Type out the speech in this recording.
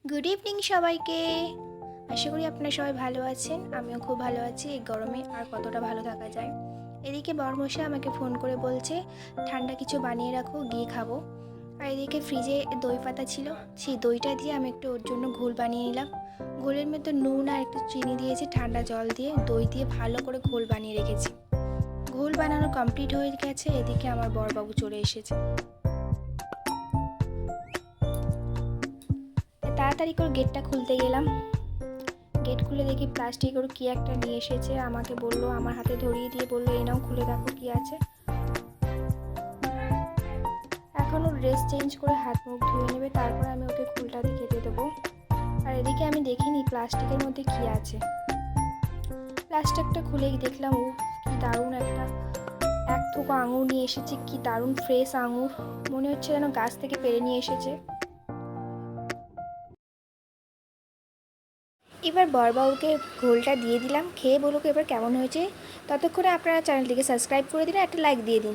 Good evening সবাইকে। আশা করি আপনারা সবাই ভালো আছেন। আমিও খুব ভালো আছি। এই গরমে আর কতটা ভালো থাকা যায়। এদিকে বরমশাই আমাকে ফোন করে বলছে ঠান্ডা কিছু বানিয়ে রাখো, গিয়ে খাবো। আর এদিকে ফ্রিজে দই পাতা ছিল, সেই দইটা দিয়ে আমি একটু ওর জন্য ঘোল বানিয়ে নিলাম। ঘোলের মধ্যে নুন আর একটু চিনি দিয়েছি, ঠান্ডা জল দিয়ে দই দিয়ে ভালো করে ঘোল বানিয়ে রেখেছি। ঘোল বানানো কমপ্লিট হয়ে গেছে। এদিকে আমার বড়বাবু চলে এসেছে। তাড়াতাড়ি করে গেটটা খুলতে গেলাম। গেট খুলে দেখি প্লাস্টিকের কি একটা নিয়ে এসেছে। আমাকে বললো, আমার হাতে ধরিয়ে দিয়ে বললো, এই নাও খুলে দেখো কি আছে। এখন ওর ড্রেস চেঞ্জ করে হাত মুখ ধুয়ে নেবে, তারপরে আমি ওকে ফুলটা খেতে দেবো। আর এদিকে আমি দেখিনি প্লাস্টিকের মধ্যে কি আছে। প্লাস্টিকটা খুলেই দেখলাম ও কি দারুণ একটা এক থোকা আঙুর নিয়ে এসেছে। কি দারুণ ফ্রেশ আঙুর, মনে হচ্ছে যেন গাছ থেকে পেড়ে নিয়ে এসেছে। এবার বড়বাবুকে ঘোলটা দিয়ে দিলাম, খেয়ে বলুক এবার কেমন হয়েছে। ততক্ষণে আপনারা চ্যানেলটিকে সাবস্ক্রাইব করে দিন, একটা লাইক দিয়ে দিন।